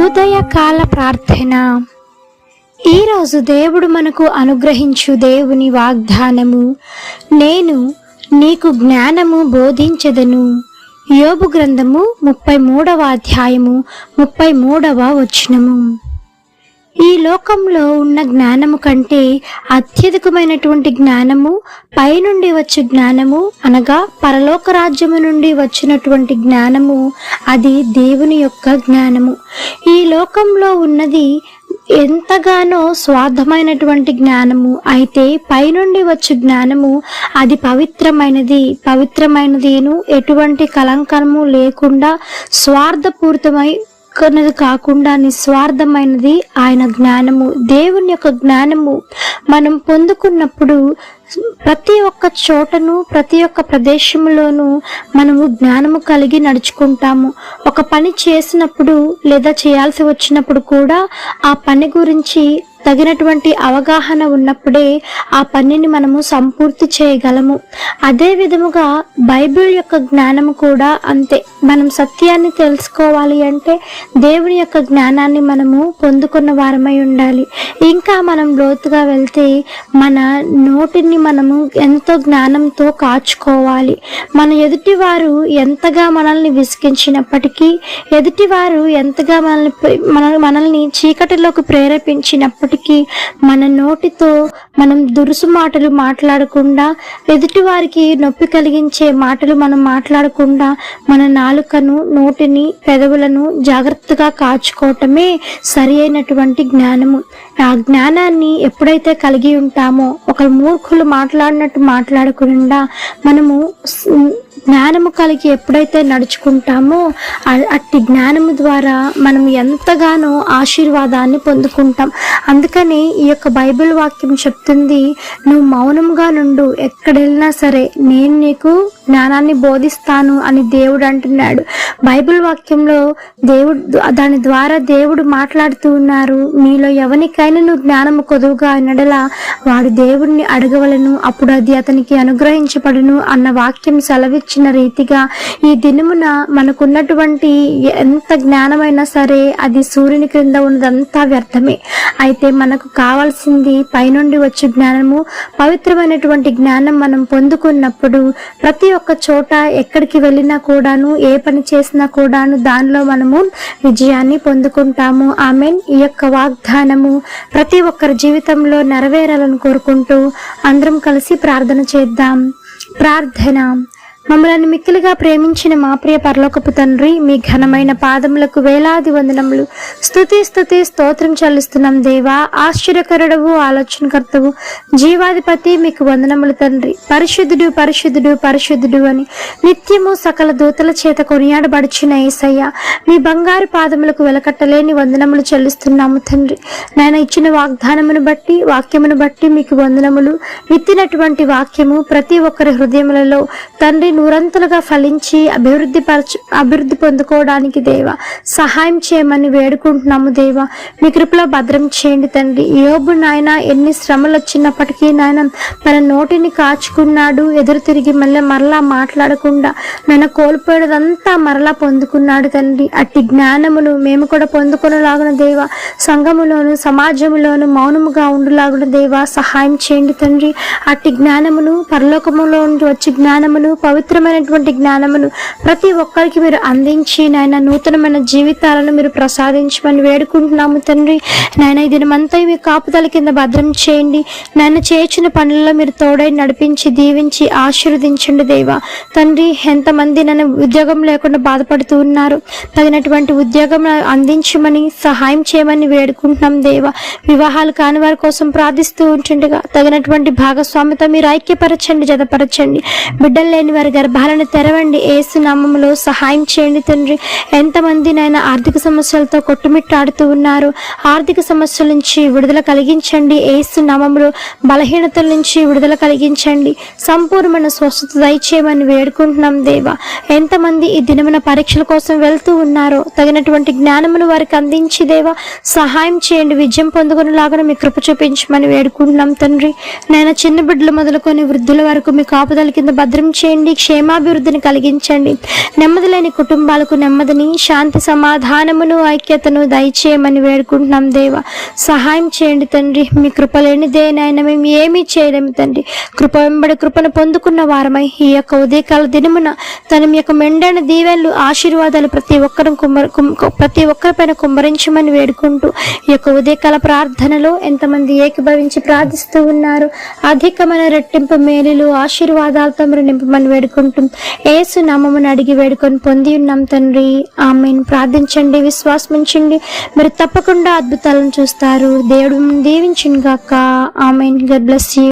ఉదయకాల ప్రార్థన. ఈరోజు దేవుడు మనకు అనుగ్రహించు దేవుని వాగ్దానము, నేను నీకు జ్ఞానము బోధించెదను. యోబు గ్రంథము 33వ అధ్యాయము 33వ వచనము. ఈ లోకంలో ఉన్న జ్ఞానము కంటే అత్యధికమైనటువంటి జ్ఞానము, పైనుండి వచ్చే జ్ఞానము అనగా పరలోక రాజ్యము నుండి వచ్చినటువంటి జ్ఞానము, అది దేవుని యొక్క జ్ఞానము. ఈ లోకంలో ఉన్నది ఎంతగానో స్వార్థమైనటువంటి జ్ఞానము. అయితే పైనుండి వచ్చే జ్ఞానము అది పవిత్రమైనదిను ఎటువంటి కలంకము లేకుండా స్వార్థపూరితమై కాకుండా నిస్వార్థమైనది ఆయన జ్ఞానము. దేవుని యొక్క జ్ఞానము మనం పొందుకున్నప్పుడు ప్రతి ఒక్క చోటను, ప్రతి ఒక్క ప్రదేశంలోనూ మనము జ్ఞానము కలిగి నడుచుకుంటాము. ఒక పని చేసినప్పుడు లేదా చేయాల్సి వచ్చినప్పుడు కూడా ఆ పని గురించి తగినటువంటి అవగాహన ఉన్నప్పుడే ఆ పనిని మనము సంపూర్తి చేయగలము. అదే విధముగా బైబిల్ యొక్క జ్ఞానము కూడా అంతే. మనం సత్యాన్ని తెలుసుకోవాలి అంటే దేవుని యొక్క జ్ఞానాన్ని మనము పొందుకున్న వారమై ఉండాలి. ఇంకా మనం లోతుగా వెళ్తే మన నోటిని మనము ఎంతో జ్ఞానంతో కాచుకోవాలి. మన ఎదుటివారు ఎంతగా మనల్ని విసిగించినప్పటికీ, ఎదుటివారు ఎంతగా మనల్ని చీకటిలోకి ప్రేరేపించినప్పటికీ మన నోటితో మనం దురుసు మాటలు మాట్లాడకుండా, ఎదుటివారికి నొప్పి కలిగించే మాటలు మనం మాట్లాడకుండా మన నాలుకను, నోటిని, పెదవులను జాగ్రత్తగా కాచుకోవటమే సరి అయినటువంటి జ్ఞానము. ఆ జ్ఞానాన్ని ఎప్పుడైతే కలిగి ఉంటామో, ఒకరు మూర్ఖులు మాట్లాడినట్టు మాట్లాడకుండా మనము జ్ఞానము కలిగి ఎప్పుడైతే నడుచుకుంటామో అట్టి జ్ఞానము ద్వారా మనం ఎంతగానో ఆశీర్వాదాన్ని పొందుకుంటాం. అందుకని ఈ యొక్క బైబిల్ వాక్యం చెప్తుంది, నువ్వు మౌనంగా నుండు, ఎక్కడెళ్ళినా సరే నేను నీకు జ్ఞానాన్ని బోధిస్తాను అని దేవుడు అంటున్నాడు. బైబిల్ వాక్యంలో దాని ద్వారా దేవుడు మాట్లాడుతూ ఉన్నారు, మీలో ఎవరికైనా నువ్వు జ్ఞానము కొదువుగా అయినడలా వాడు దేవుడిని అడగవలను, అప్పుడు అది అతనికి అనుగ్రహించబడును అన్న వాక్యం సెలవిచ్చిన రీతిగా ఈ దినమున మనకున్నటువంటి ఎంత జ్ఞానమైనా సరే అది సూర్యుని క్రింద ఉన్నదంతా వ్యర్థమే. అయితే మనకు కావాల్సింది పైనుండి వచ్చే జ్ఞానము, పవిత్రమైనటువంటి జ్ఞానం మనం పొందుకున్నప్పుడు ప్రతి ఒక్క చోట ఎక్కడికి వెళ్ళినా కూడాను, ఏ పని చేసినా కూడాను దానిలో మనము విజయాన్ని పొందుకుంటాము. ఆమేన్. ఈ యొక్క వాగ్దానము ప్రతి ఒక్కరి జీవితంలో నెరవేరాలని కోరుకుంటూ అందరం కలిసి ప్రార్థన చేద్దాం. ప్రార్థన. మమ్మల్ని మిక్కిలిగా ప్రేమించిన మా ప్రియ పరలోకపు తండ్రి, మీ ఘనమైన పాదములకు వేలాది వందనములు, స్తుతి స్తోత్రం చెల్లిస్తున్నాం దేవా. ఆశ్చర్యకరుడవు, ఆలోచనకర్తవు, జీవాధిపతి, మీకు వందనములు తండ్రి. పరిశుద్ధుడు పరిశుద్ధుడు పరిశుద్ధుడు అని నిత్యము సకల దూతల చేత కొనియాడబడుచున్న యేసయ్య, మీ బంగారు పాదములకు వెలకట్టలేని వందనములు చెల్లిస్తున్నాము తండ్రి. నాయన, ఇచ్చిన వాగ్దానమును బట్టి, వాక్యమును బట్టి మీకు వందనములు. విత్తినటువంటి వాక్యము ప్రతి ఒక్కరి హృదయములలో తండ్రి నూరంతలుగా ఫలించి అభివృద్ధి పొందుకోవడానికి దేవా సహాయం చేయమని వేడుకుంటున్నాము దేవా. మీ కృపలో భద్రం చేయండి తండ్రి. యోబు నాయన ఎన్ని శ్రమలు వచ్చినప్పటికీ నాయన తన నోటిని కాచుకున్నాడు, ఎదురు తిరిగి మరలా మాట్లాడకుండా నాయన కోల్పోయేదంతా మరలా పొందుకున్నాడు తండ్రి. అట్టి జ్ఞానమును మేము కూడా పొందుకునేలాగున దేవా, సంఘములోను సమాజములోను మౌనముగా ఉండులాగున దేవా సహాయం చేయండి తండ్రి. అట్టి జ్ఞానమును, పరలోకములో నుండి వచ్చే జ్ఞానమును, పవిత్రమైనటువంటి జ్ఞానమును ప్రతి ఒక్కరికి మీరు అందించి నాయన నూతనమైన జీవితాలను మీరు ప్రసాదించమని వేడుకుంటున్నాము తండ్రి. నాయన ఈ దినమంతా మీ కాపుదల కింద భద్రం చేయండి నాయన. చేసిన పనుల్లో మీరు తోడై నడిపించి దీవించి ఆశీర్వదించండి దేవా తండ్రి. ఎంతమంది నన్ను ఉద్యోగం లేకుండా బాధపడుతూ ఉన్నారు, తగినటువంటి ఉద్యోగం అందించమని సహాయం చేయమని వేడుకుంటున్నాం దేవా. వివాహాలు కాని వారి కోసం ప్రార్థిస్తూ ఉంటుండగా తగినటువంటి భాగస్వామితో మీరు ఐక్యపరచండి, జతపరచండి. బిడ్డలు లేని వారి గర్భాలను తెరవండి, యేసు నామములో సహాయం చేయండి తండ్రి. ఎంతమంది నాయన ఆర్థిక సమస్యలతో కొట్టుమిట్టాడుతూ ఉన్నారు, ఆర్థిక సమస్యల నుంచి విడుదల కలిగించండి యేసు నామములో. బలహీనతల నుంచి విడుదల కలిగించండి, సంపూర్ణమైన స్వస్థత దయచేయమని వేడుకుంటున్నాం దేవా. ఎంతమంది ఈ దినమున పరీక్షల కోసం వెళ్తూ ఉన్నారో తగినటువంటి జ్ఞానమును వారికి అందించి దేవా సహాయం చేయండి, విజయం పొందుకునేలాగా మీ కృప చూపించమని వేడుకుంటున్నాం తండ్రి. నాయన చిన్న బిడ్డలు మొదలుకొని వృద్ధుల వరకు మీ కాపుదల కింద భద్రం చేయండి, క్షేమాభివృద్ధిని కలిగించండి. నెమ్మది లేని కుటుంబాలకు నెమ్మదిని, శాంతి, సమాధానమును, ఐక్యతను దయచేయమని వేడుకుంటున్నాం దేవా. సహాయం చేయండి తండ్రి. మీ కృప లేనిదే నాయన మేము ఏమీ చేయలేము తండ్రి. కృప వెంబడి కృపను పొందుకున్న వారమై ఈ యొక్క ఉదయకాల దినమున మీ యొక్క మెండైన దీవెనలు, ఆశీర్వాదాలు ప్రతి ఒక్కరిపైన కుమ్మరించమని వేడుకుంటూ ఈ యొక్క ఉదయకాల ప్రార్థనలో ఎంతమంది ఏకీభవించి ప్రార్థిస్తూ ఉన్నారు, అధికమైన రెట్టింపు మేలులు, ఆశీర్వాదాలతో మీరు నింపమని వేడుకుంటూ యేసు నామమును అడిగి వేడుకొని పొంది ఉన్నాం తండ్రి. ఆమేన్. ప్రార్థించండి, విశ్వాసం ఉంచండి, మీరు తప్పకుండా అద్భుతాలను చూస్తారు. దేవుడు దీవించును గాక. ఆమేన్. God bless you.